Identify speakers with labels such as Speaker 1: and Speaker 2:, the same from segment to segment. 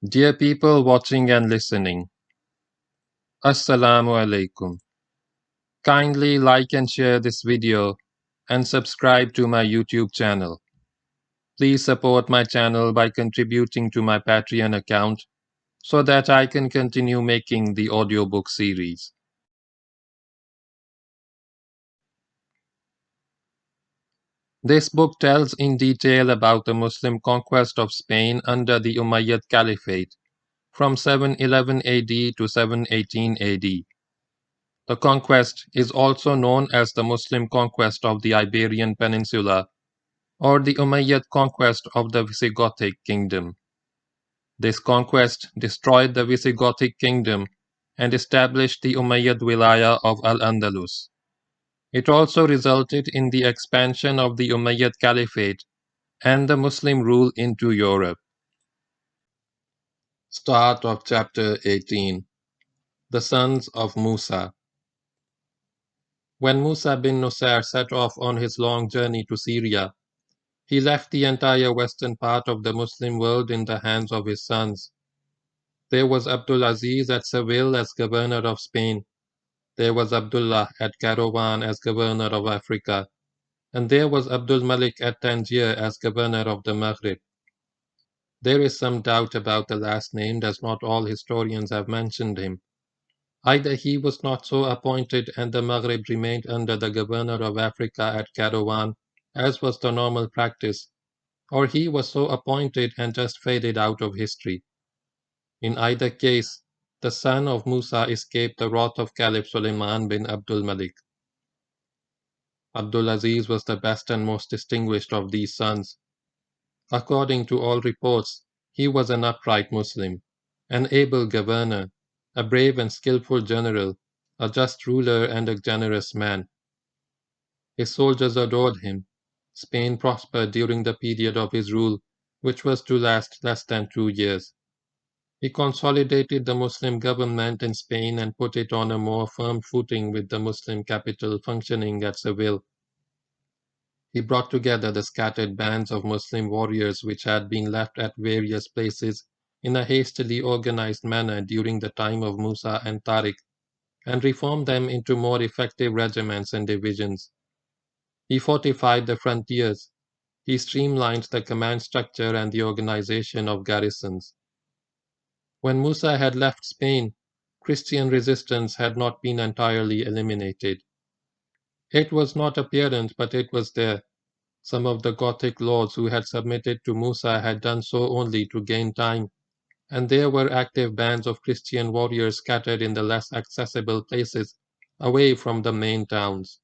Speaker 1: Dear people watching and listening, Assalamu alaikum. Kindly like and share this video and subscribe to my YouTube channel. Please support my channel by contributing to my Patreon account so that I can continue making the audiobook series. This book tells in detail about the Muslim conquest of Spain under the Umayyad Caliphate from 711 AD to 718 AD. The conquest is also known as the Muslim conquest of the Iberian Peninsula or the Umayyad conquest of the Visigothic kingdom. This conquest destroyed the Visigothic kingdom and established the Umayyad wilaya of Al-Andalus. It also resulted in the expansion of the Umayyad Caliphate and the Muslim rule into Europe. Start of Chapter 18. The Sons of Musa. When Musa bin Nusayr set off on his long journey to Syria, he left the entire western part of the Muslim world in the hands of his sons. There was Abdul Aziz at Seville as governor of Spain. There was Abdullah at Caravan as governor of Africa. And there was Abdul Malik at Tangier as governor of the Maghrib. There is some doubt about the last named, as not all historians have mentioned him. Either he was not so appointed and the Maghrib remained under the governor of Africa at Caravan, as was the normal practice, or he was so appointed and just faded out of history. In either case, the son of Musa escaped the wrath of Caliph Suleiman bin Abdul Malik. Abdul Aziz was the best and most distinguished of these sons. According to all reports, he was an upright Muslim, an able governor, a brave and skillful general, a just ruler and a generous man. His soldiers adored him. Spain prospered during the period of his rule, which was to last less than 2 years. He consolidated the Muslim government in Spain and put it on a more firm footing with the Muslim capital functioning at Seville. He brought together the scattered bands of Muslim warriors which had been left at various places in a hastily organized manner during the time of Musa and Tariq, and reformed them into more effective regiments and divisions. He fortified the frontiers. He streamlined the command structure and the organization of garrisons. When Musa had left Spain, Christian resistance had not been entirely eliminated. It was not apparent, but it was there. Some of the Gothic lords who had submitted to Musa had done so only to gain time, and there were active bands of Christian warriors scattered in the less accessible places away from the main towns.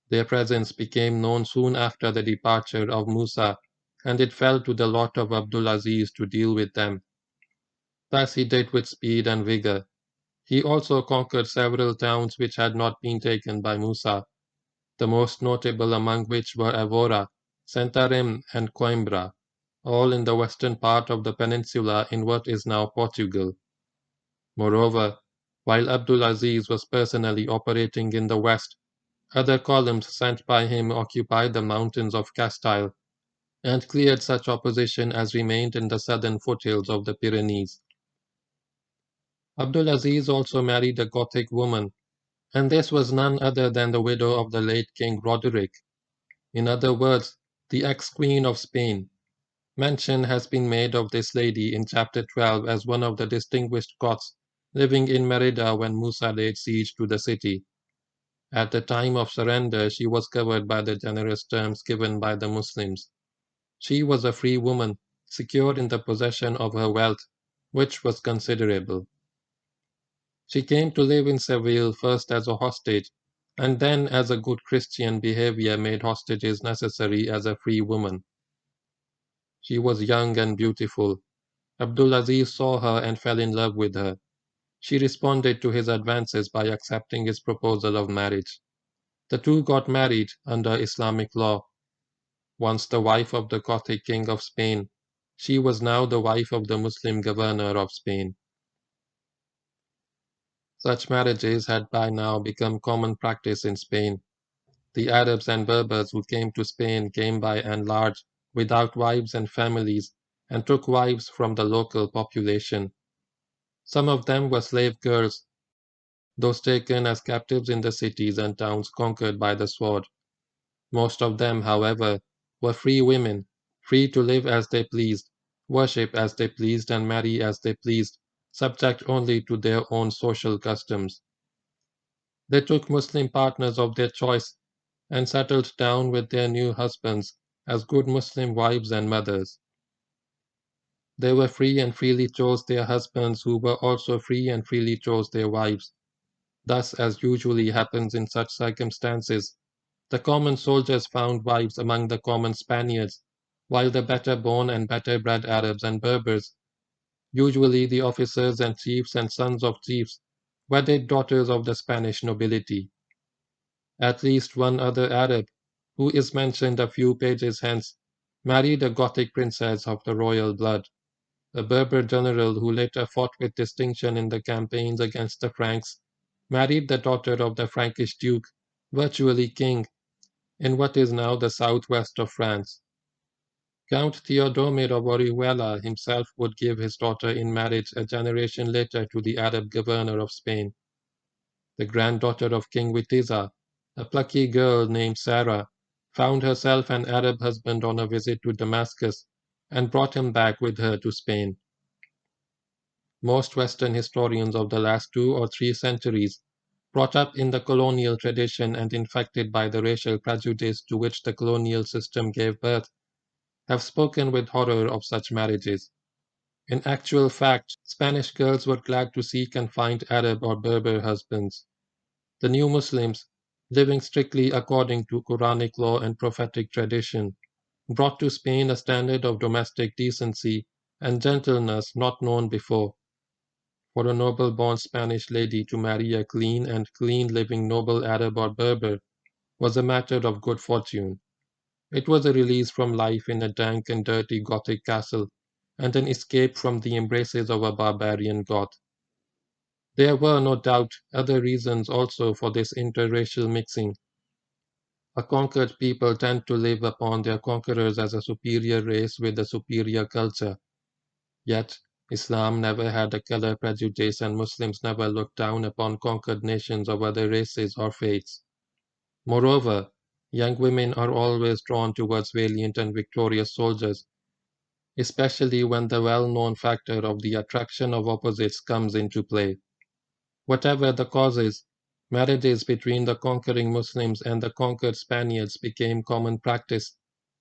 Speaker 1: Their presence became known soon after the departure of Musa, and it fell to the lot of Abdul Aziz to deal with them. Thus he did with speed and vigor. He also conquered several towns which had not been taken by Musa, the most notable among which were Evora, Santarém, and Coimbra, all in the western part of the peninsula in what is now Portugal. Moreover, while Abdul Aziz was personally operating in the west, other columns sent by him occupied the mountains of Castile and cleared such opposition as remained in the southern foothills of the Pyrenees. Abdul Aziz also married a Gothic woman, and this was none other than the widow of the late King Roderick. In other words, the ex-Queen of Spain. Mention has been made of this lady in chapter 12 as one of the distinguished Goths living in Merida when Musa laid siege to the city. At the time of surrender, she was covered by the generous terms given by the Muslims. She was a free woman, secure in the possession of her wealth, which was considerable. She came to live in Seville first as a hostage, and then as a good Christian behavior made hostages necessary as a free woman. She was young and beautiful. Abdul Aziz saw her and fell in love with her. She responded to his advances by accepting his proposal of marriage. The two got married under Islamic law. Once the wife of the Gothic king of Spain, she was now the wife of the Muslim governor of Spain. Such marriages had by now become common practice in Spain. The Arabs and Berbers who came to Spain came by and large without wives and families, and took wives from the local population. Some of them were slave girls, those taken as captives in the cities and towns conquered by the sword. Most of them, however, were free women, free to live as they pleased, worship as they pleased, and marry as they pleased, subject only to their own social customs. They took Muslim partners of their choice and settled down with their new husbands as good Muslim wives and mothers. They were free and freely chose their husbands, who were also free and freely chose their wives. Thus, as usually happens in such circumstances, the common soldiers found wives among the common Spaniards, while the better born and better bred Arabs and Berbers, usually the officers and chiefs and sons of chiefs, wedded daughters of the Spanish nobility. At least one other Arab, who is mentioned a few pages hence, married a Gothic princess of the royal blood. A Berber general who later fought with distinction in the campaigns against the Franks married the daughter of the Frankish duke, virtually king, in what is now the southwest of France. Count Theodomir of Orihuela himself would give his daughter in marriage a generation later to the Arab governor of Spain. The granddaughter of King Witiza, a plucky girl named Sarah, found herself an Arab husband on a visit to Damascus and brought him back with her to Spain. Most Western historians of the last 2 or 3 centuries, brought up in the colonial tradition and infected by the racial prejudice to which the colonial system gave birth, have spoken with horror of such marriages. In actual fact, Spanish girls were glad to seek and find Arab or Berber husbands. The new Muslims, living strictly according to Quranic law and prophetic tradition, brought to Spain a standard of domestic decency and gentleness not known before. For a noble-born Spanish lady to marry a clean and clean-living noble Arab or Berber was a matter of good fortune. It was a release from life in a dank and dirty Gothic castle, and an escape from the embraces of a barbarian Goth. There were, no doubt, other reasons also for this interracial mixing. A conquered people tend to live upon their conquerors as a superior race with a superior culture. Yet, Islam never had a color prejudice, and Muslims never looked down upon conquered nations of other races or faiths. Moreover, young women are always drawn towards valiant and victorious soldiers, especially when the well-known factor of the attraction of opposites comes into play. Whatever the causes, marriages between the conquering Muslims and the conquered Spaniards became common practice,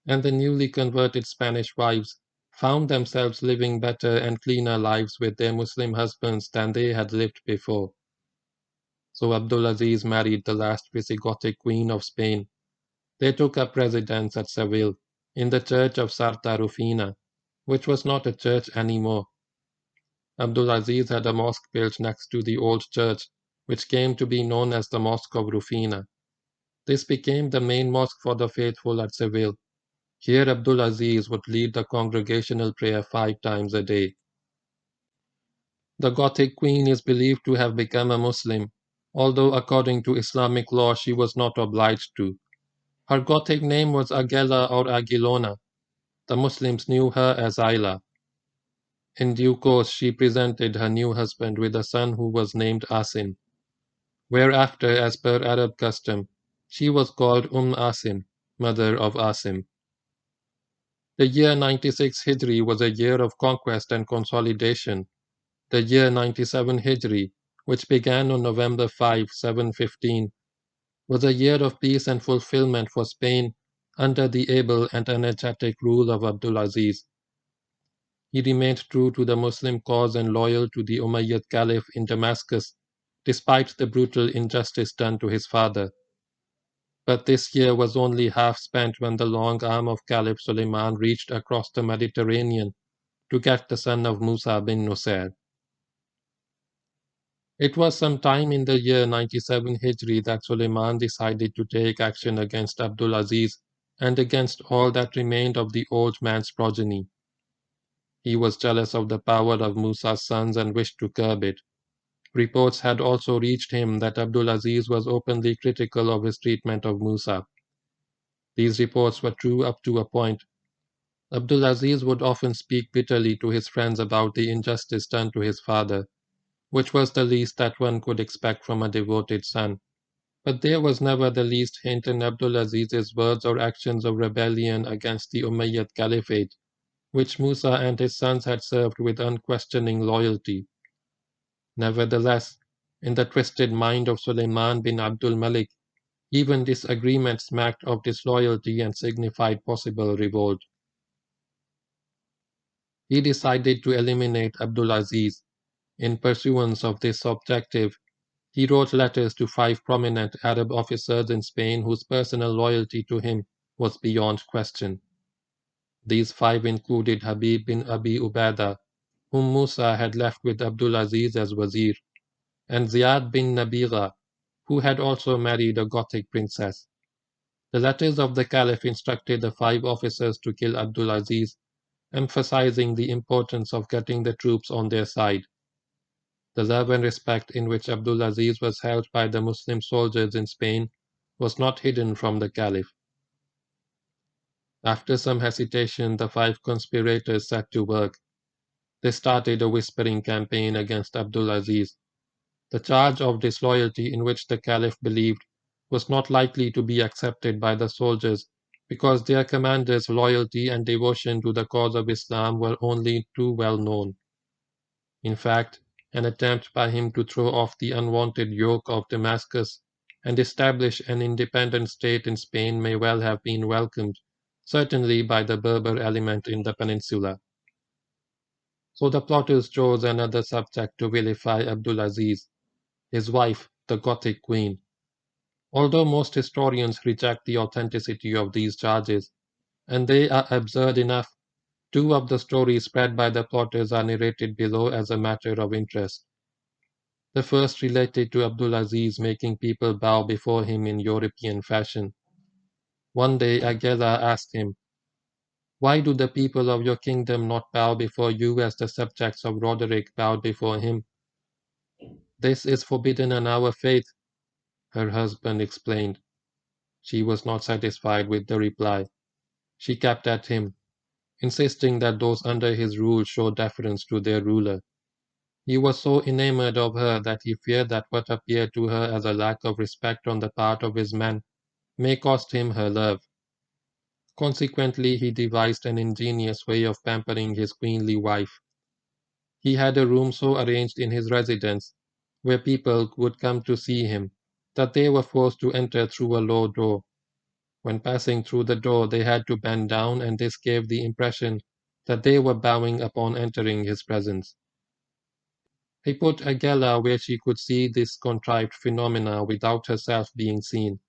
Speaker 1: and the newly converted Spanish wives found themselves living better and cleaner lives with their Muslim husbands than they had lived before. So Abdulaziz married the last Visigothic Queen of Spain. They took up residence at Seville, in the church of Santa Rufina, which was not a church anymore. Abdulaziz had a mosque built next to the old church, which came to be known as the Mosque of Rufina. This became the main mosque for the faithful at Seville. Here Abdulaziz would lead the congregational prayer 5 times a day. The Gothic Queen is believed to have become a Muslim, although according to Islamic law she was not obliged to. Her Gothic name was Agela or Aguilona. The Muslims knew her as Ayla. In due course she presented her new husband with a son who was named Asim. Whereafter, as per Arab custom, she was called Asim, mother of Asim. The year 96 Hijri was a year of conquest and consolidation. The year 97 Hijri, which began on November 5, 715, was a year of peace and fulfillment for Spain under the able and energetic rule of Abdulaziz. He remained true to the Muslim cause and loyal to the Umayyad Caliph in Damascus, despite the brutal injustice done to his father. But this year was only half spent when the long arm of Caliph Suleiman reached across the Mediterranean to get the son of Musa bin Nusayr. It was sometime in the year 97 Hijri that Suleiman decided to take action against Abdulaziz and against all that remained of the old man's progeny. He was jealous of the power of Musa's sons and wished to curb it. Reports had also reached him that Abdulaziz was openly critical of his treatment of Musa. These reports were true up to a point. Abdulaziz would often speak bitterly to his friends about the injustice done to his father, which was the least that one could expect from a devoted son. But there was never the least hint in Abdulaziz's words or actions of rebellion against the Umayyad Caliphate, which Musa and his sons had served with unquestioning loyalty. Nevertheless, in the twisted mind of Suleiman bin Abdul Malik, even disagreement smacked of disloyalty and signified possible revolt. He decided to eliminate Abdulaziz. In pursuance of this objective, he wrote letters to 5 prominent Arab officers in Spain whose personal loyalty to him was beyond question. These 5 included Habib bin Abi Ubaidah, whom Musa had left with Abdulaziz as wazir, and Ziyad bin Nabigha, who had also married a Gothic princess. The letters of the Caliph instructed the 5 officers to kill Abdulaziz, emphasizing the importance of getting the troops on their side. The love and respect in which Abdulaziz was held by the Muslim soldiers in Spain was not hidden from the Caliph. After some hesitation, the 5 conspirators set to work. They started a whispering campaign against Abdulaziz. The charge of disloyalty in which the Caliph believed was not likely to be accepted by the soldiers because their commander's loyalty and devotion to the cause of Islam were only too well known. In fact, an attempt by him to throw off the unwanted yoke of Damascus and establish an independent state in Spain may well have been welcomed, certainly by the Berber element in the peninsula. So the plotters chose another subject to vilify Abdulaziz, his wife, the Gothic Queen. Although most historians reject the authenticity of these charges, and they are absurd enough, 2 of the stories spread by the plotters are narrated below as a matter of interest. The first related to Abdulaziz making people bow before him in European fashion. One day Aguela asked him, "Why do the people of your kingdom not bow before you as the subjects of Roderick bowed before him?" "This is forbidden in our faith," her husband explained. She was not satisfied with the reply. She kept at him, insisting that those under his rule show deference to their ruler. He was so enamored of her that he feared that what appeared to her as a lack of respect on the part of his men may cost him her love. Consequently, he devised an ingenious way of pampering his queenly wife. He had a room so arranged in his residence, where people would come to see him, that they were forced to enter through a low door. When passing through the door, they had to bend down, and this gave the impression that they were bowing upon entering his presence. He put Aguela where she could see this contrived phenomena without herself being seen.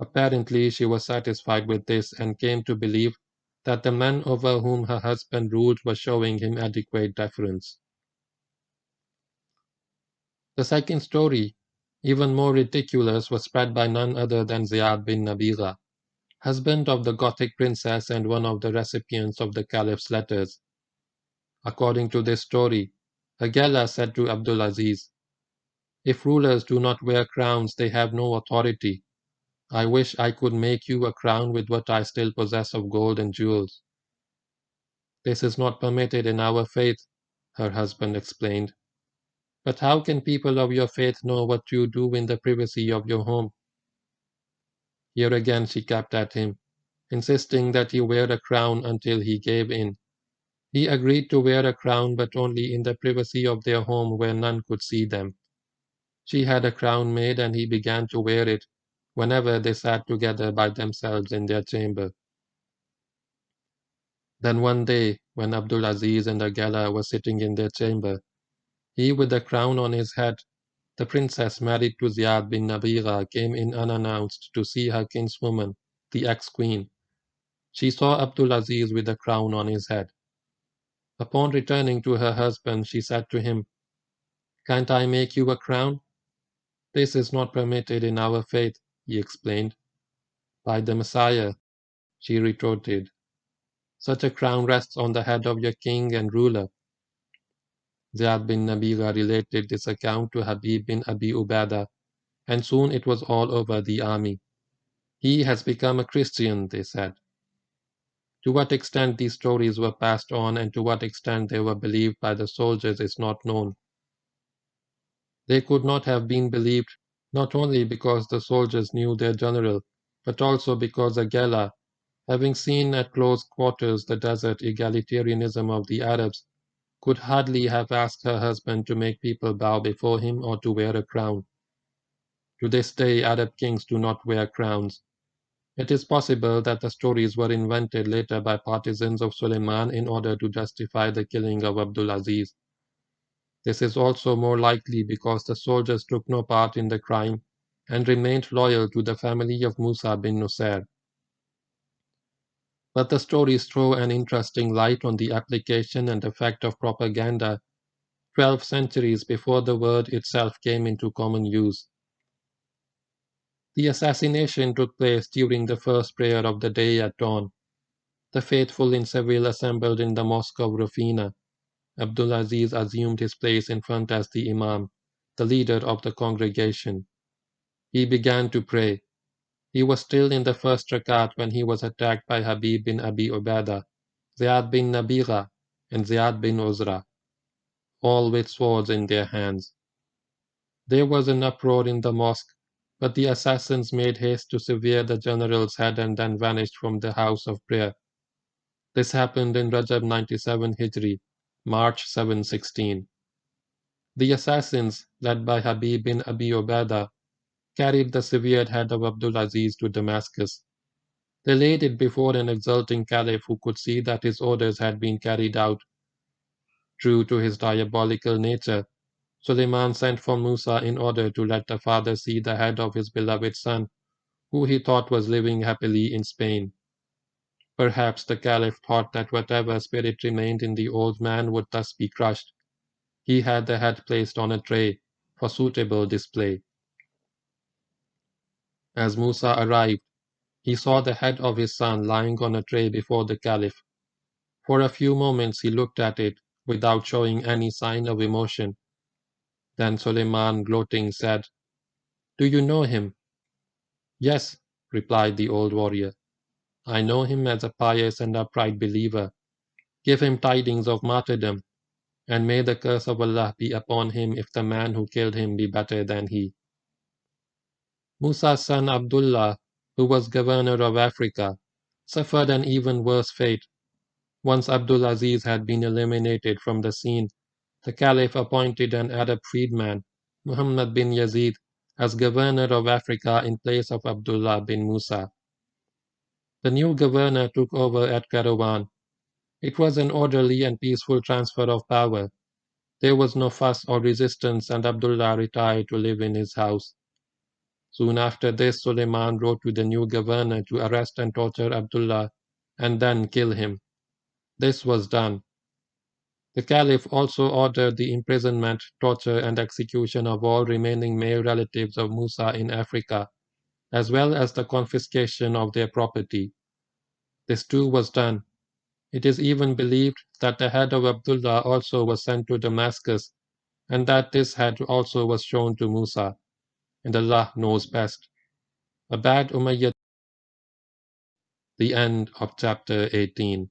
Speaker 1: Apparently, she was satisfied with this and came to believe that the men over whom her husband ruled were showing him adequate deference. The second story, even more ridiculous, was spread by none other than Ziyad bin Nabigha, husband of the Gothic princess and one of the recipients of the Caliph's letters. According to this story, Aguela said to Abdulaziz, "If rulers do not wear crowns, they have no authority. I wish I could make you a crown with what I still possess of gold and jewels." "This is not permitted in our faith," her husband explained. "But how can people of your faith know what you do in the privacy of your home?" Here again she kept at him, insisting that he wear a crown until he gave in. He agreed to wear a crown, but only in the privacy of their home where none could see them. She had a crown made, and he began to wear it whenever they sat together by themselves in their chamber. Then one day, when Abdulaziz and Aguela were sitting in their chamber, he with the crown on his head, the princess married to Ziyad bin Nabigha, came in unannounced to see her kinswoman, the ex-queen. She saw Abdulaziz with the crown on his head. Upon returning to her husband, she said to him, "Can't I make you a crown?" "This is not permitted in our faith," he explained. "By the Messiah," she retorted, "such a crown rests on the head of your king and ruler." Ziyad bin Nabigha related this account to Habib bin Abi Ubaidah, and soon it was all over the army. "He has become a Christian," they said. To what extent these stories were passed on and to what extent they were believed by the soldiers is not known. They could not have been believed not only because the soldiers knew their general, but also because Agela, having seen at close quarters the desert egalitarianism of the Arabs, could hardly have asked her husband to make people bow before him or to wear a crown. To this day, Arab kings do not wear crowns. It is possible that the stories were invented later by partisans of Suleiman in order to justify the killing of Abdulaziz. This is also more likely because the soldiers took no part in the crime and remained loyal to the family of Musa bin Nusayr. But the stories throw an interesting light on the application and effect of propaganda 12 centuries before the word itself came into common use. The assassination took place during the first prayer of the day at dawn. The faithful in Seville assembled in the mosque of Rufina. Abdulaziz assumed his place in front as the imam, the leader of the congregation. He began to pray. He was still in the first rakat when he was attacked by Habib bin Abi Ubaidah, Ziyad bin Nabigha, and Ziyad bin Uzra, all with swords in their hands. There was an uproar in the mosque, but the assassins made haste to sever the general's head and then vanished from the house of prayer. This happened in Rajab 97 Hijri, March 716. The assassins, led by Habib bin Abi Ubaidah, carried the severed head of Abdulaziz to Damascus. They laid it before an exulting caliph who could see that his orders had been carried out. True to his diabolical nature, Suleiman sent for Musa in order to let the father see the head of his beloved son, who he thought was living happily in Spain. Perhaps the caliph thought that whatever spirit remained in the old man would thus be crushed. He had the head placed on a tray for suitable display. As Musa arrived, he saw the head of his son lying on a tray before the caliph. For a few moments he looked at it without showing any sign of emotion. Then Suleiman, gloating, said, "Do you know him?" "Yes," replied the old warrior. "I know him as a pious and upright believer. Give him tidings of martyrdom, and may the curse of Allah be upon him if the man who killed him be better than he." Musa's son Abdullah, who was governor of Africa, suffered an even worse fate. Once Abdulaziz had been eliminated from the scene, the caliph appointed an Arab freedman, Muhammad bin Yazid, as governor of Africa in place of Abdullah bin Musa. The new governor took over at Kairouan. It was an orderly and peaceful transfer of power. There was no fuss or resistance, and Abdullah retired to live in his house. Soon after this, Suleiman wrote to the new governor to arrest and torture Abdullah and then kill him. This was done. The caliph also ordered the imprisonment, torture, and execution of all remaining male relatives of Musa in Africa, as well as the confiscation of their property. This too was done. It is even believed that the head of Abdullah also was sent to Damascus, and that this head also was shown to Musa, and Allah knows best. A bad Umayyad. The end of chapter 18.